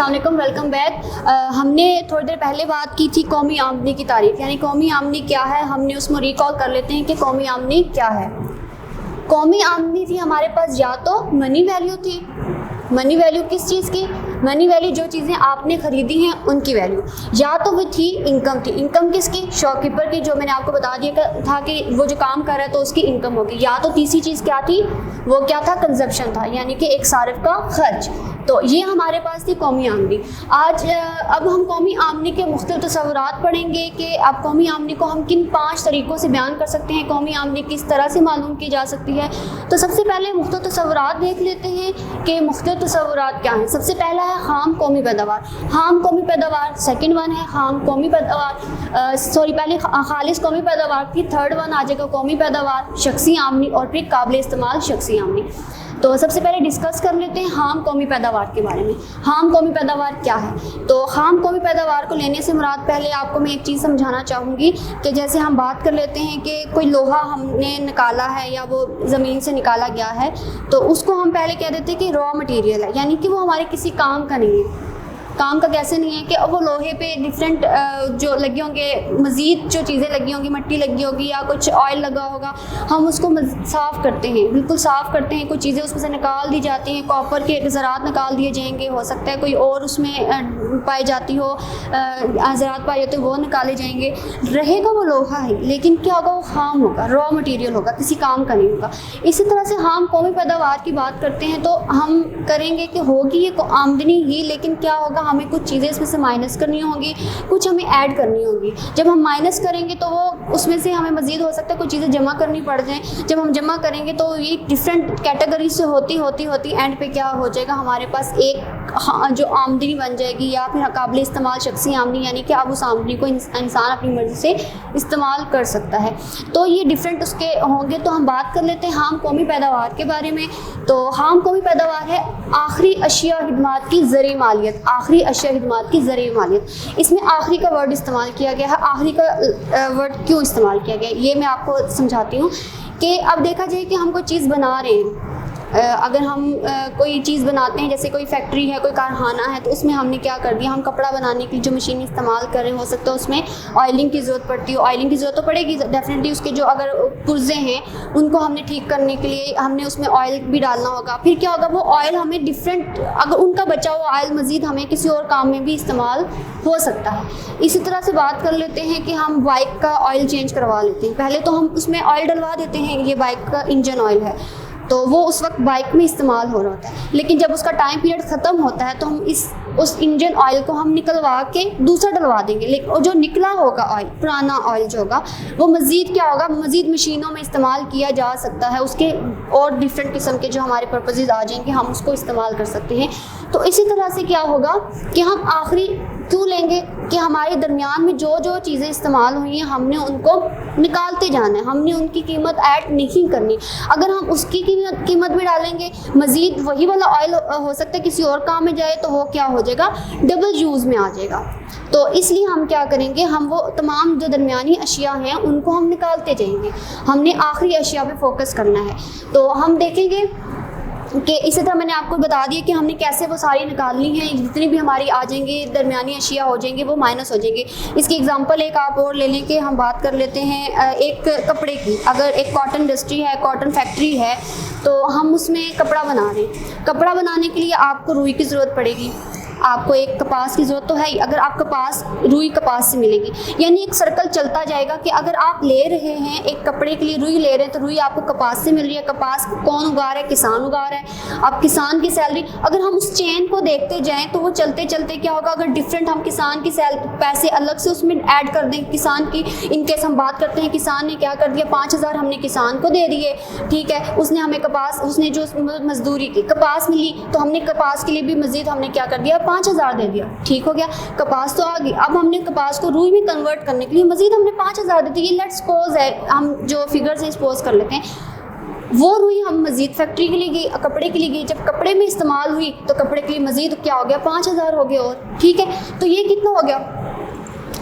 अस्सलाम वालेकुम, welcome back. हमने थोड़ी देर पहले बात की थी कौमी आमदनी की तारीफ, यानी कौमी आमदनी क्या है। हमने उसमें रिकॉल कर लेते हैं कि कौमी आमदनी क्या है। कौमी आमदनी थी हमारे पास या तो मनी वैल्यू थी। मनी वैल्यू किस चीज़ की? मनी वैल्यू जो चीज़ें आपने ख़रीदी हैं उनकी वैल्यू। या तो वो थी इनकम थी। इनकम किसकी? शॉपकीपर की, जो मैंने आपको बता दिया था कि वो जो काम कर रहा है तो उसकी इनकम होगी। या तो तीसरी चीज़ क्या थी? वो क्या था? कंजप्शन था, यानी कि एक सारिफ का खर्च। तो ये हमारे पास थी कौमी आमदनी। अब हम कौमी आमदनी के मुख्तलिफ तस्वुरात पढ़ेंगे कि अब कौमी आमदनी को हम किन 5 तरीक़ों से बयान कर सकते हैं, कौमी आमदनी किस तरह से मालूम की जा सकती है। तो सबसे पहले मुख्तलिफ तस्वुरात देख लेते हैं कि मुख्तलिफ तस्वुरात क्या हैं। सबसे पहला है खाम कौमी पैदावार। खाम कौमी पैदावार, सेकंड वन है खाम कौमी पैदावार, पहले खालिस कौमी पैदावार थी, थर्ड वन आ जाएगा कौमी पैदावार, शख्सी आमदनी और फिर काबिल इस्तेमाल शख्सी आमदनी। तो सबसे पहले डिस्कस कर लेते हैं खाम कौमी पैदावार के बारे में। खाम कौमी पैदावार क्या है? तो खाम कौमी पैदावार को लेने से मुराद, पहले आपको मैं एक चीज़ समझाना चाहूँगी कि जैसे हम बात कर लेते हैं कि कोई लोहा हमने निकाला है या वो ज़मीन से निकाला गया है, तो उसको हम पहले कह देते हैं कि रॉ मटेरियल है, यानी कि वो हमारे किसी काम का नहीं है। काम का कैसे नहीं है कि अब वो लोहे पे डिफरेंट जो लगे होंगे, मज़ीद जो चीज़ें लगी होंगी, मिट्टी लगी होगी या कुछ ऑयल लगा होगा, हम उसको साफ़ करते हैं, बिल्कुल साफ़ करते हैं। कुछ चीज़ें उसमें से निकाल दी जाती हैं, कॉपर के ज़रात निकाल दिए जाएंगे, हो सकता है कोई और उसमें पाई जाती हो, ज़रात पाई जाती हो, वो निकाले जाएंगे। रहेगा वो लोहा है, लेकिन क्या होगा? वो खाम होगा, रॉ मटीरियल होगा, किसी काम का नहीं होगा। इसी तरह से हम कौमी पैदावार की बात करते हैं तो हम करेंगे कि होगी ये आमदनी ही, लेकिन क्या होगा? हमें कुछ चीज़ें इसमें से माइनस करनी होंगी, कुछ हमें ऐड करनी होगी। जब हम माइनस करेंगे तो वो उसमें से हमें मज़ीद हो सकता है कुछ चीज़ें जमा करनी पड़ जाएँ। जब हम जमा करेंगे तो ये डिफरेंट कैटेगरी से होती एंड पे क्या हो जाएगा? हमारे पास एक जो आमदनी बन जाएगी, या फिर काबिल इस्तेमाल शख्सी आमदनी, यानी कि अब उस आमदनी को इंसान अपनी मर्ज़ी से इस्तेमाल कर सकता है। तो ये डिफरेंट उसके होंगे। तो हम बात कर लेते हैं हाम कौमी पैदावार के बारे में। तो हाम कौमी पैदावार है आखिरी अशिया खिदमात की ज़रिए मालियत। आखिरी अशिया खिदमात की ज़रिए मालियत, इसमें आखिरी का वर्ड इस्तेमाल किया गया है। आखिरी का वर्ड क्यों इस्तेमाल किया गया है ये मैं आपको समझाती हूँ कि अब देखा जाए कि हम कोई चीज़ बना रहे हैं। अगर हम कोई चीज़ बनाते हैं, जैसे कोई फैक्ट्री है, कोई कारखाना है, तो उसमें हमने क्या कर दिया? हम कपड़ा बनाने की जो मशीन इस्तेमाल कर रहे हैं, हो सकता है उसमें ऑयलिंग की ज़रूरत पड़ती है। ऑयलिंग की ज़रूरत तो पड़ेगी डेफिनेटली। उसके जो अगर पुर्जे हैं उनको हमने ठीक करने के लिए हमने उसमें ऑयल भी डालना होगा। फिर क्या होगा? वो ऑयल हमें डिफरेंट, अगर उनका बचा हुआ ऑयल मज़ीद हमें किसी और काम में भी इस्तेमाल हो सकता है। इसी तरह से बात कर लेते हैं कि हम बाइक का ऑयल चेंज करवा लेते हैं। पहले तो हम उसमें ऑयल डलवा देते हैं, ये बाइक का इंजन ऑयल है, तो वो उस वक्त बाइक में इस्तेमाल हो रहा होता है। लेकिन जब उसका टाइम पीरियड ख़त्म होता है तो हम उस इंजन ऑयल को हम निकलवा के दूसरा डलवा देंगे। लेकिन जो निकला होगा ऑयल, पुराना ऑयल जो होगा, वो मज़ीद क्या होगा? मज़ीद मशीनों में इस्तेमाल किया जा सकता है। उसके और डिफरेंट किस्म के जो हमारे पर्पसेस आ जाएंगे, हम उसको इस्तेमाल कर सकते हैं। तो इसी तरह से क्या होगा कि हम आखिरी क्यों लेंगे कि हमारे दरमियान में जो जो चीज़ें इस्तेमाल हुई हैं हमने उनको निकालते जाना है, हमने उनकी कीमत ऐड नहीं करनी। अगर हम उसकी कीमत भी डालेंगे, मज़ीद वही वाला ऑयल हो सकता है किसी और काम में जाए, तो वो क्या हो जाएगा? डबल यूज़ में आ जाएगा। तो इसलिए हम क्या करेंगे? हम वो तमाम जो दरमियानी अशिया हैं उनको हम निकालते जाएंगे। हमने आखिरी अशिया पे फोकस करना है। तो हम देखेंगे कि इसी तरह मैंने आपको बता दिया कि हमने कैसे वो सारी निकालनी है। जितनी भी हमारी आ जाएंगी दरमियानी अशिया हो जाएंगी, वो माइनस हो जाएंगे। इसकी एग्जांपल एक आप और ले लें कि हम बात कर लेते हैं एक कपड़े की। अगर एक कॉटन इंडस्ट्री है, कॉटन फैक्ट्री है, तो हम उसमें कपड़ा बना रहे हैं। कपड़ा बनाने के लिए आपको रुई की ज़रूरत पड़ेगी, आपको एक कपास की ज़रूरत तो है ही। अगर आप कपास रुई कपास से मिलेगी, यानी एक सर्कल चलता जाएगा कि अगर आप ले रहे हैं एक कपड़े के लिए रुई ले रहे हैं, तो रुई आपको कपास से मिल रही है। कपास कौन उगा रहा है? किसान उगा रहा है। अब किसान की सैलरी, अगर हम उस चेन को देखते जाएं तो वो चलते चलते क्या होगा? अगर डिफरेंट हम किसान की पैसे अलग से उसमें ऐड कर दें, किसान की इनकेस हम बात करते हैं, किसान ने क्या कर दिया? 5,000 हमने किसान को दे दिए, ठीक है। उसने हमें कपास, उसने जो मजदूरी की कपास मिली, तो हमने कपास के लिए भी मज़ीद हमने क्या कर दिया? 5,000 दे दिया, ठीक हो गया। कपास तो आ गई। अब हमने कपास को रुई में कन्वर्ट करने के लिए मज़ीद हमने 5,000 दे दी। ये लेट्स सपोज है, हम जो फिगर से सपोज कर लेते हैं। वो रुई हम मज़ीद फैक्ट्री के लिए गई, कपड़े के लिए गई। जब कपड़े में इस्तेमाल हुई तो कपड़े के लिए मज़ीद क्या हो गया? 5,000 हो गया और, ठीक है। तो ये कितना हो गया?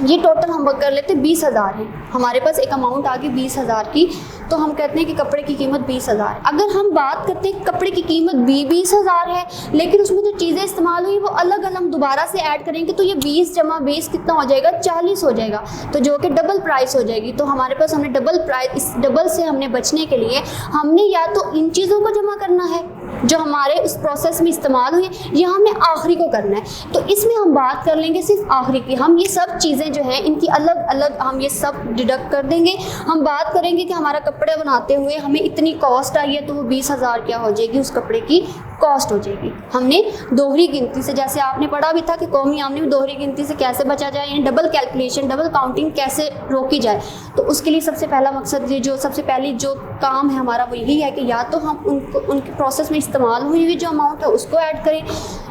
ये टोटल हम कर लेते 20,000 है। हमारे पास एक अमाउंट आ गई 20,000 की। तो हम कहते हैं कि कपड़े की कीमत 20,000। अगर हम बात करते हैं कपड़े की कीमत 20,000 है, लेकिन उसमें जो चीज़ें इस्तेमाल हुई वो अलग अलग हम दोबारा से ऐड करेंगे तो ये 20 जमा 20 कितना हो जाएगा, 40 हो जाएगा, तो जो कि डबल प्राइस हो जाएगी। तो हमारे पास हमने डबल प्राइस, इस डबल से हमने बचने के लिए हमने या तो इन चीज़ों को जमा करना है जो हमारे उस प्रोसेस में इस्तेमाल हुई है, या हमने आखिरी को करना है। तो इसमें हम बात कर लेंगे सिर्फ आखिरी की। हम ये सब चीज़ें जो हैं इनकी अलग अलग हम ये सब डिडक्ट कर देंगे। हम बात करेंगे कि हमारा कपड़े बनाते हुए हमें इतनी कॉस्ट आई है, तो वो 20,000 क्या हो जाएगी, उस कपड़े की कॉस्ट हो जाएगी। हमने दोहरी गिनती से, जैसे आपने पढ़ा भी था कि कौमी आमदनी में दोहरी गिनती से कैसे बचा जाए, यानी डबल कैलकुलेशन, डबल काउंटिंग कैसे रोकी जाए। तो उसके लिए सबसे पहला मकसद, ये जो सबसे पहली जो काम है हमारा वो यही है कि या तो हम उनके प्रोसेस में इस्तेमाल हुई जो अमाउंट है उसको ऐड करें,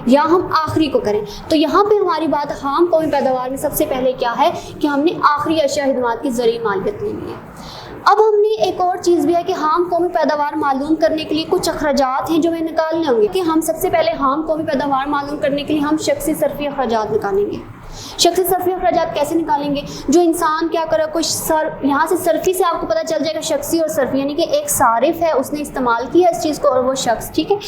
या हम आखिरी को करें। तो यहाँ पे हमारी बात खाम कौमी पैदावार में सबसे पहले क्या है कि हमने आखिरी अशिया खिदमात की ज़रिए मालियत लेनी है। अब हमने एक और चीज़ भी है कि हाम कौमी पैदावार मालूम करने के लिए कुछ अखराजात हैं जो हमें निकालने होंगे। कि हम सबसे पहले हाम कौमी पैदावार मालूम करने के लिए हम शख्सी सरफी अखराजात निकालेंगे। शख्सी सरफी अखराजात कैसे निकालेंगे, जो इंसान क्या करे, कुछ यहाँ से सरफी से आपको पता चल जाएगा शख्सी और सरफी, यानी कि एक सारिफ है उसने इस्तेमाल किया इस चीज़ को और वो शख्स, ठीक है,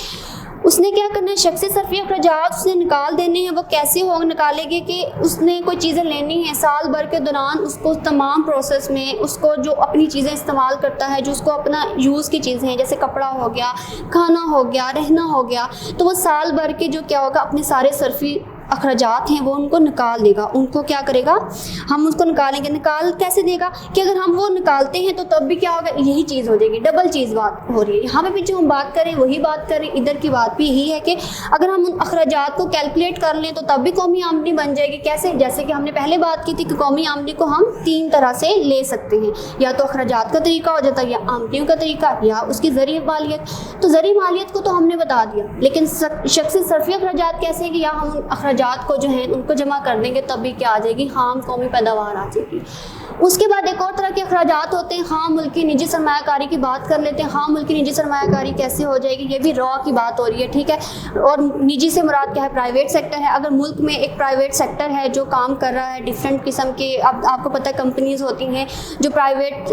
उसने क्या करना है, शख्सी सरफी अखराजात उसने निकाल देने हैं। वो कैसे हो निकालेंगे कि उसने कोई चीज़ें लेनी है साल भर के दौरान, उसको तमाम प्रोसेस में उसको जो अपनी चीज़ें इस्तेमाल करता है, जो उसको अपना यूज़ की चीज़ें हैं, जैसे कपड़ा हो गया, खाना हो गया, रहना हो गया, तो वो साल भर के जो क्या होगा अपने सारे सरफी अखराजात हैं वो उनको निकाल देगा। उनको क्या करेगा, हम उसको निकालेंगे। निकाल कैसे देगा कि अगर हम वो निकालते हैं तो तब भी क्या होगा, यही चीज़ हो जाएगी, डबल चीज़ बात हो रही है। यहाँ पे भी जो हम बात करें वही बात करें, इधर की बात भी यही है कि अगर हम उन अखराजात को कैलकुलेट कर लें तो तब भी कौमी आमदनी बन जाएगी। कैसे, जैसे कि हमने पहले बात की थी कि कौमी आमदनी को हम 3 तरह से ले सकते हैं, या तो अखराजात का तरीका हो जाता है, या आमदनियों का तरीका, या उसकी ज़रिए मालियत। तो ज़रिए मालियत को तो हमने बता दिया, लेकिन शख्सी सरफी अखराजात कैसे कि या हम अखराजात को जो है उनको जमा कर देंगे तब भी क्या आ जाएगी, खाम कौमी पैदावार आ जाएगी। उसके बाद एक और तरह के अखराजात होते हैं खाम मुल्की निजी सरमायाकारी की बात कर लेते हैं। खाम मुल्की निजी सरमायाकारी कैसे हो जाएगी, ये भी रॉ की बात हो रही है, ठीक है। और निजी से मुराद क्या है, प्राइवेट सेक्टर है। अगर मुल्क में एक प्राइवेट सेक्टर है जो काम कर रहा है डिफरेंट किस्म के, अब आपको पता है कंपनीज़ होती हैं जो प्राइवेट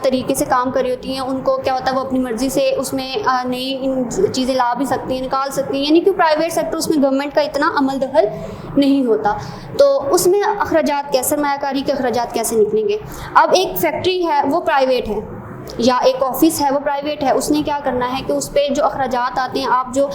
तरीके से काम कर रही होती हैं, उनको क्या होता है वो अपनी मर्ज़ी से उसमें नई चीज़ें ला भी सकती हैं, निकाल सकती हैं, यानी कि प्राइवेट सेक्टर उसमें गवर्नमेंट का इतना अमल दखल नहीं होता। तो उसमें अखराजात कैसे, सरमायाकारी के अखराजात कैसे निकलेंगे। अब एक फैक्ट्री है वो प्राइवेट है, या एक ऑफिस है वो प्राइवेट है, उसने क्या करना है कि उस पर जो अखराजात आते हैं, आप जो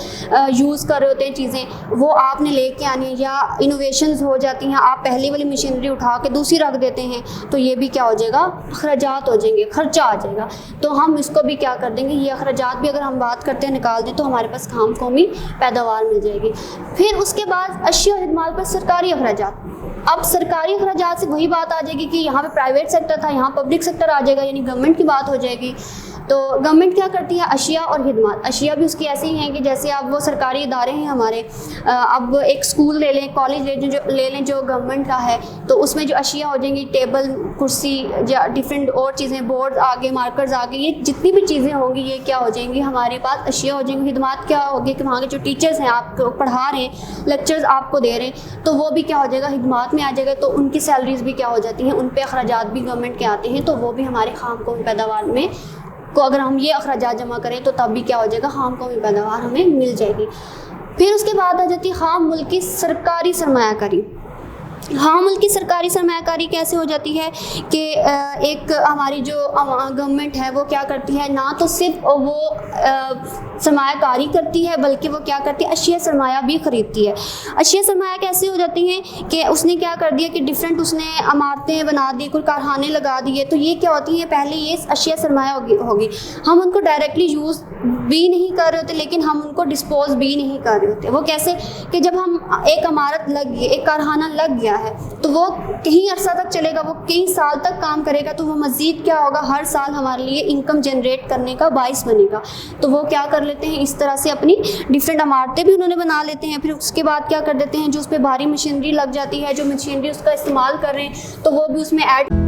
यूज़ कर रहे होते हैं चीज़ें वो आपने लेके आनी है, या इनोवेशंस हो जाती हैं, आप पहली वाली मशीनरी उठा के दूसरी रख देते हैं, तो ये भी क्या हो जाएगा, अखराजात हो जाएंगे, खर्चा आ जाएगा। तो हम इसको भी क्या कर देंगे, ये अखराजात भी अगर हम बात करते हैं निकाल दें तो हमारे पास खाम कौमी पैदावार मिल जाएगी। फिर उसके बाद अशिया खिदमात पर सरकारी अखराजात। अब सरकारी अखराजात से वही बात आ जाएगी कि यहाँ पे प्राइवेट सेक्टर था, यहाँ पब्लिक सेक्टर आ जाएगा, यानी गवर्नमेंट की बात हो जाएगी। तो गवर्नमेंट क्या करती है, अशिया और खिदमात। अशिया भी उसकी ऐसे ही हैं कि जैसे अब वो सरकारी इदारे हैं हमारे, अब एक स्कूल ले लें, कॉलेज ले लें जो गवर्नमेंट का है, तो उसमें जो अशिया हो जाएंगी, टेबल, कुर्सी, या डिफरेंट और चीज़ें, बोर्ड आगे, मार्कर्स आगे, ये जितनी भी चीज़ें होंगी ये क्या हो जाएंगी, हमारे पास अशिया हो जाएंगी। खिदमात क्या होगी कि वहाँ के जो टीचर्स हैं आपको पढ़ा रहे हैं, लेक्चर्स आपको दे रहे हैं, तो वो भी क्या हो जाएगा, खिदमात में आ जाएगा। तो उनकी सैलरीज भी क्या हो जाती हैं, उन पर अखराजात भी गवर्नमेंट के आते हैं, तो वो भी हमारे खाम कौमी पैदावार में को अगर हम ये अखराजात जमा करें तो तब भी क्या हो जाएगा, खाम कौमी पैदावार हमें मिल जाएगी। फिर उसके बाद आ जाती है खाम मुल्की सरकारी सरमायाकारी। हाँ, मुल्की सरकारी सरमायाकारी कैसे हो जाती है कि एक हमारी जो गवर्नमेंट है वो क्या करती है, ना तो सिर्फ वो सरमायाकारी करती है बल्कि वो क्या करती है, अशिया सरमाया भी ख़रीदती है। अशिया सरमाया कैसे हो जाती हैं कि उसने क्या कर दिया कि डिफरेंट उसने इमारतें बना दी, कोई कारखाने लगा दिए, तो ये क्या होती है, पहले ये अशिया सरमाया होगी। हम उनको डायरेक्टली यूज़ भी नहीं कर रहे होते लेकिन हम उनको डिस्पोज भी नहीं कर रहे होते। वो कैसे कि जब हम एक इमारत लग गई, एक कारखाना लग गया है, तो वो कहीं अरसा तक चलेगा, वो कई साल तक काम करेगा, तो वो मज़ीद क्या होगा, हर साल हमारे लिए इनकम जनरेट करने का बाइस बनेगा। तो वो क्या कर लेते हैं, इस तरह से अपनी डिफरेंट इमारतें भी उन्होंने बना लेते हैं। फिर उसके बाद क्या कर देते हैं, जो उस पर भारी मशीनरी लग जाती है, जो मशीनरी उसका इस्तेमाल कर रहे हैं, तो वो भी उसमें ऐड